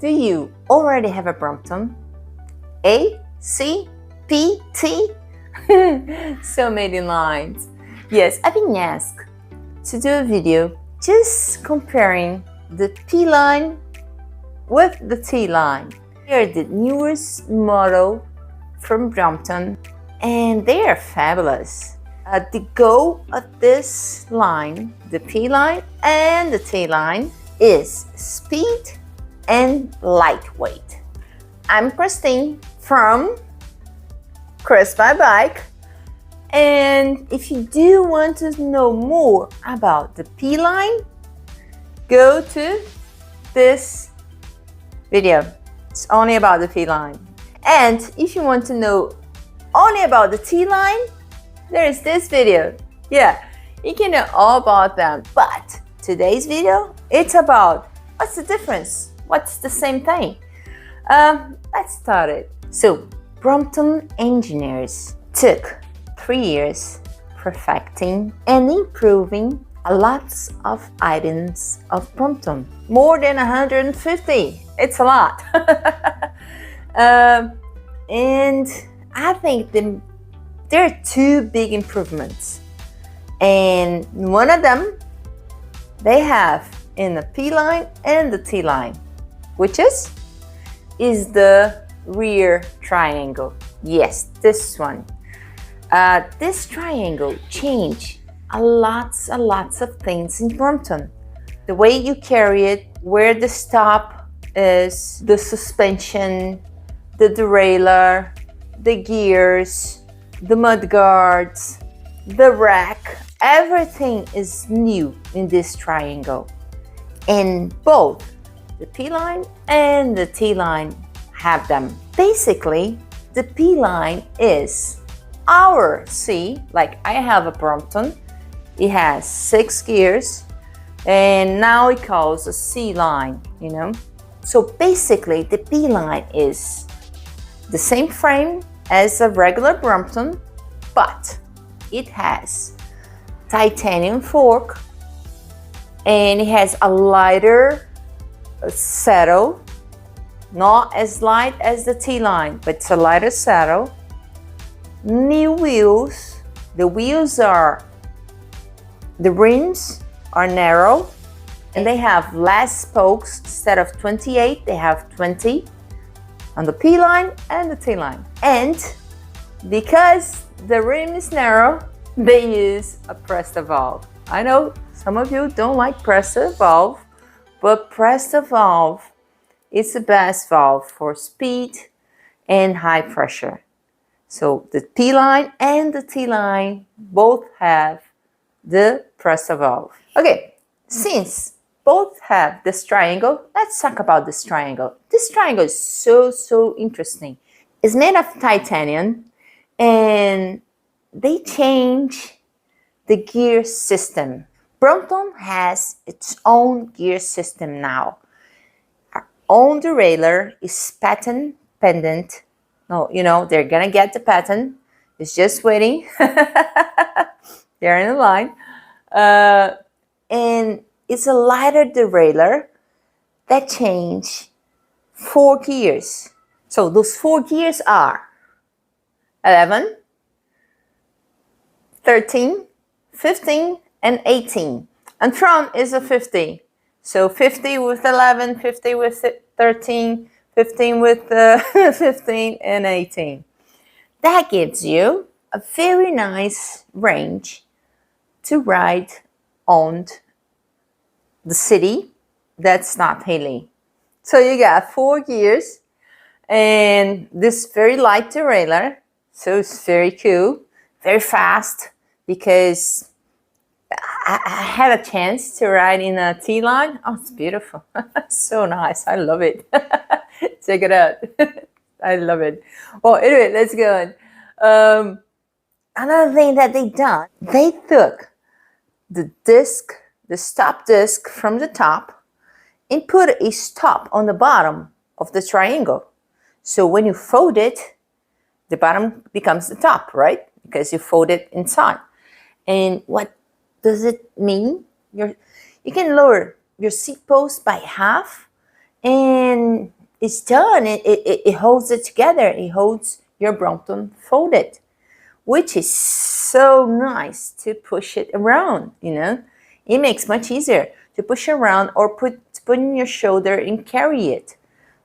Do you already have a Brompton? A, C, P, T? So many lines. Yes, I've been asked to do a video just comparing the P line with the T line. They are the newest model from Brompton and they are fabulous. The goal of this line, the P line and the T line, is speed and lightweight. I'm Christine from Chris My Bike, and if you do want to know more about the P line, go to this video. It's only about the P line. And if you want to know only about the T line, there's this video. Yeah, you can know all about them. But today's video, it's about what's the difference? What's the same thing? Let's start it. So, Brompton engineers took 3 years perfecting and improving lots of items of Brompton. More than 150. It's a lot. And I think there are two big improvements. And one of them they have in the P line and the T line, which is the rear triangle. Yes, this one. This triangle changed lots of things in Brompton. The way you carry it, where the stop is, the suspension, the derailleur, the gears, the mud guards, the rack, everything is new in this triangle. And both the P line and the T line have them. Basically, the P line is our C, like I have a Brompton. It has 6 gears and now it calls a C line, you know. So basically the P line is the same frame as a regular Brompton, but it has titanium fork and it has a lighter saddle, not as light as the T line, but it's a lighter saddle. New wheels. The rims are narrow and they have less spokes. Instead of 28, they have 20 on the P line and the T line. And because the rim is narrow, they use a Presto valve. I know some of you don't like Presto valve, but Presto valve is the best valve for speed and high pressure. So the P line and the T line both have the Presto valve. Okay, since both have this triangle, let's talk about this triangle. This triangle is so interesting. It's made of titanium and they change the gear system. Brompton has its own gear system now. Our own derailleur is patent pendant. No, you know, they're gonna get the patent. It's just waiting. They're in the line. And it's a lighter derailleur that change 4 gears. So those 4 gears are 11, 13, 15, and 18. And front is a 50. So 50 with 11, 50 with 13, 15 with 15, and 18. That gives you a very nice range to ride on the city that's not hilly. So you got 4 gears and this very light derailleur. So it's very cool, very fast, because I had a chance to ride in a T line. Oh, it's beautiful. So nice. I love it. Check it out. I love it. Well, anyway, let's go on. Another thing that they done, they took the disc, the stop disc from the top and put a stop on the bottom of the triangle. So when you fold it, the bottom becomes the top, right? Because you fold it inside. And what does it mean? You can lower your seat post by half and it's done. It holds it together. It holds your Brompton folded, which is so nice to push it around, you know. It makes much easier to push around or put in your shoulder and carry it.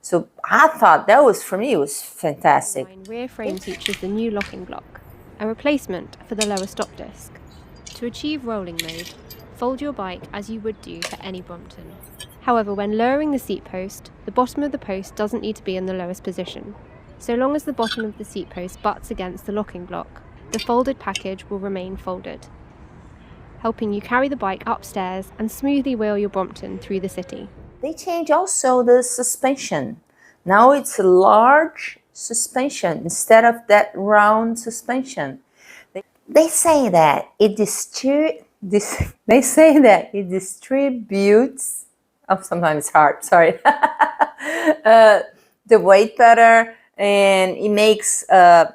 So I thought that was, for me, it was fantastic. Rear frame features the new locking block, a replacement for the lower stop disc. To achieve rolling mode, fold your bike as you would do for any Brompton. However, when lowering the seat post, the bottom of the post doesn't need to be in the lowest position. So long as the bottom of the seat post butts against the locking block, the folded package will remain folded, helping you carry the bike upstairs and smoothly wheel your Brompton through the city. They changed also the suspension. Now it's a large suspension instead of that round suspension. They say that it distributes. Oh, sometimes it's hard. Sorry. The weight better, and it makes the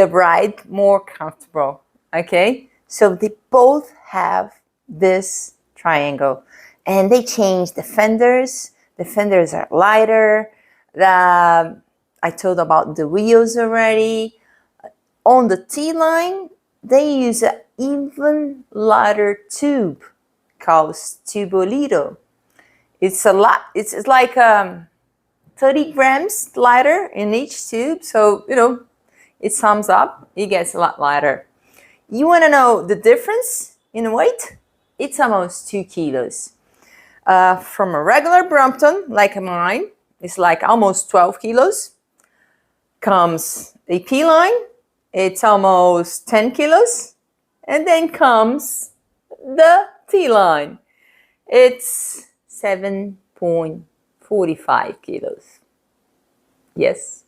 ride more comfortable. Okay, so they both have this triangle, and they changed the fenders. The fenders are lighter. I told about the wheels already. On the T-line, they use an even lighter tube called tubolito. It's a lot. It's like 30 grams lighter in each tube. So, you know, it sums up. It gets a lot lighter. You want to know the difference in weight? It's almost 2 kilos. From a regular Brompton, like mine, it's like almost 12 kilos. Comes a P-line, it's almost 10 kilos. And then comes the T-line. It's 7.45 kilos. Yes,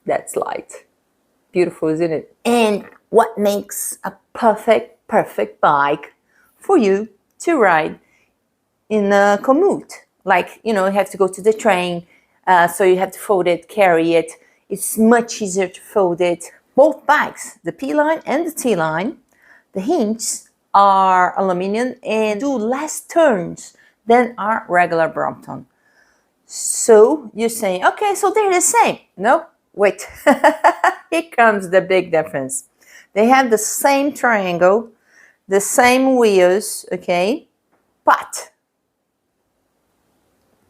that's light. Beautiful, isn't it? And what makes a perfect bike for you to ride in a commute? Like, you know, you have to go to the train, so you have to fold it, carry it. It's much easier to fold it. Both bikes, the P-line and the T-line, the hinges are aluminium and do less turns than our regular Brompton. So you're saying, okay, so they're the same. No, wait. Here comes the big difference. They have the same triangle, the same wheels, okay? But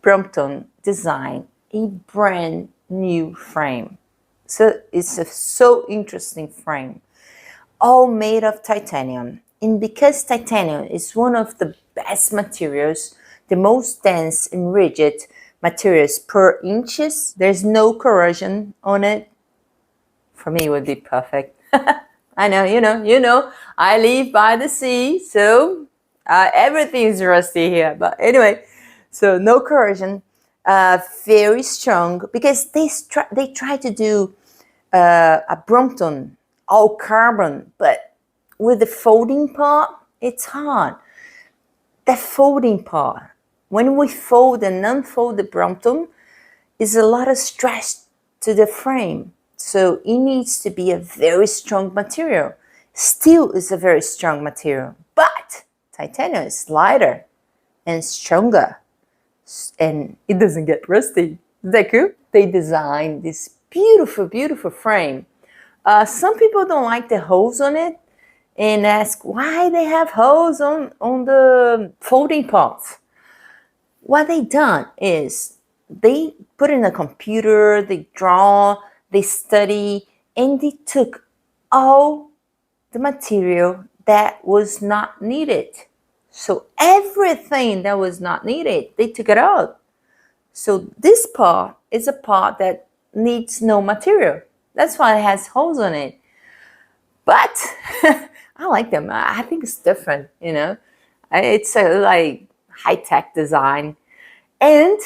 Brompton designed a brand new frame. So it's a so interesting frame, all made of titanium. And because titanium is one of the best materials, the most dense and rigid materials per inches, there's no corrosion on it. For me, it would be perfect. I know, you know, I live by the sea, so everything is rusty here. But anyway, so no corrosion, very strong, because they try to do a Brompton all carbon, but with the folding part, it's hard. The folding part, when we fold and unfold the Brompton, is a lot of stress to the frame. So it needs to be a very strong material. Steel is a very strong material, but titanium is lighter and stronger, and it doesn't get rusty. Is that cool? They designed this beautiful, beautiful frame. Some people don't like the holes on it and ask why they have holes on the folding parts. What they done is they put in a computer, they draw, they study, and they took all the material that was not needed. So everything that was not needed, they took it out. So this part is a part that needs no material. That's why it has holes on it. But I like them. I think it's different, you know. It's a like high-tech design. And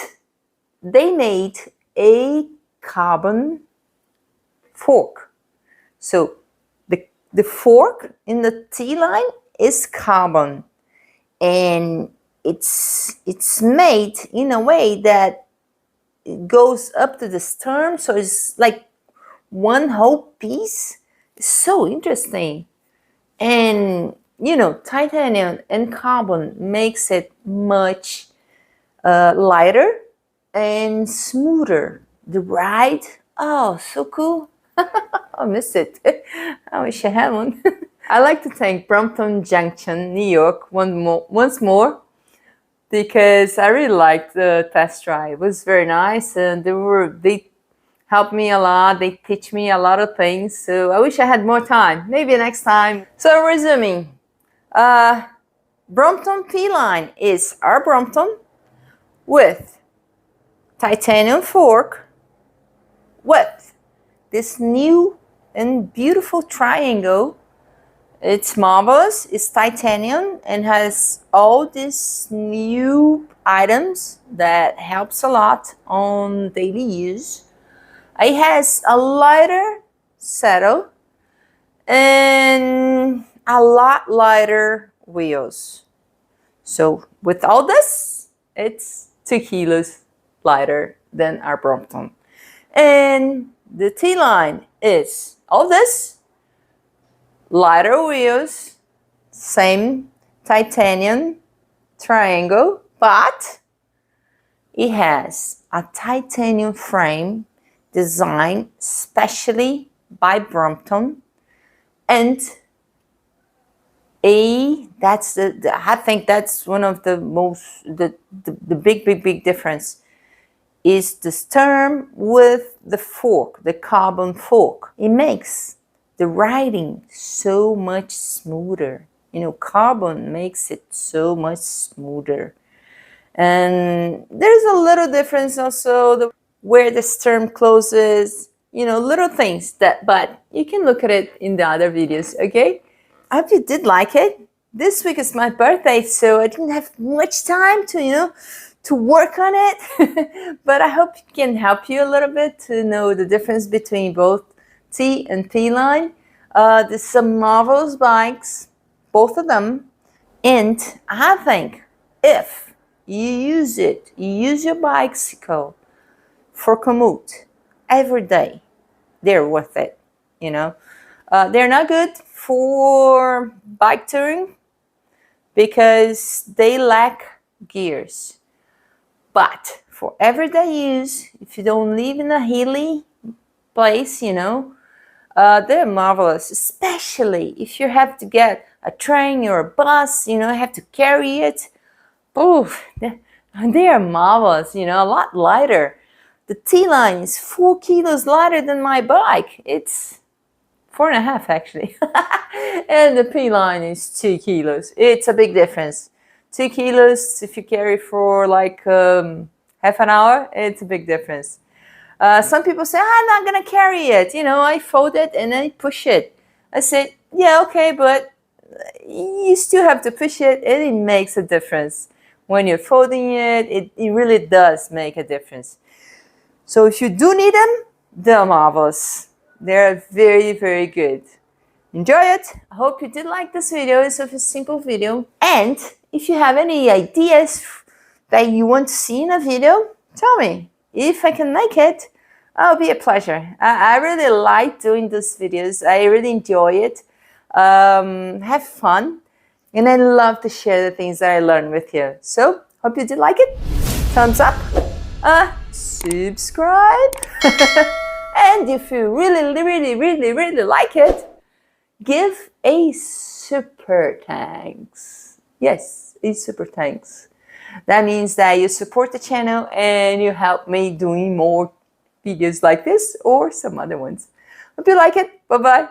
they made a carbon fork. So the fork in the T-line is carbon. And it's made in a way that it goes up to the stern, so it's like one whole piece. It's so interesting. And you know, titanium and carbon makes it much lighter and smoother. The ride, oh, so cool. I miss it. I wish I had one. I'd like to thank Brompton Junction, New York, once more, because I really liked the test drive. It was very nice, and they helped me a lot. They teach me a lot of things. So I wish I had more time. Maybe next time. So resuming, Brompton T line is our Brompton with titanium fork with this new and beautiful triangle. It's marvelous. It's titanium and has all these new items that helps a lot on daily use. It has a lighter saddle and a lot lighter wheels. So with all this, it's 2 kilos lighter than our Brompton. And the T-line is all this, lighter wheels, same titanium triangle, but it has a titanium frame designed specially by Brompton, and I think that's one of the most the big difference is the stern with the fork, the carbon fork. It makes the riding so much smoother. You know, carbon makes it so much smoother. And there's a little difference also where the stern closes, you know, little things but you can look at it in the other videos, okay? I hope you did like it. This week is my birthday, so I didn't have much time to, you know, to work on it. But I hope it can help you a little bit to know the difference between both T and T-line. There's some marvelous bikes, both of them. And I think if you use your bicycle for commute every day, they're worth it, you know. They're not good for bike touring because they lack gears. But for everyday use, if you don't live in a hilly place, you know, they're marvelous, especially if you have to get a train or a bus, you know, have to carry it. Oh, they are marvelous, you know, a lot lighter. The T-line is 4 kilos lighter than my bike. It's 4.5 actually. And the P-line is 2 kilos. It's a big difference. 2 kilos if you carry for like half an hour, it's a big difference. Some people say, I'm not gonna carry it. You know, I fold it and I push it. I said, yeah, okay, but you still have to push it and it makes a difference. When you're folding it, it really does make a difference. So if you do need them, they're marvelous. They're very, very good. Enjoy it. I hope you did like this video. It's a simple video. And if you have any ideas that you want to see in a video, tell me. If I can make it, it'll be a pleasure. I really like doing these videos. I really enjoy it. Have fun. And I love to share the things that I learn with you. So, hope you did like it. Thumbs up. Subscribe. And if you really like it, give a super thanks. Yes, a super thanks. That means that you support the channel and you help me doing more videos like this or some other ones. Hope you like it. Bye-bye.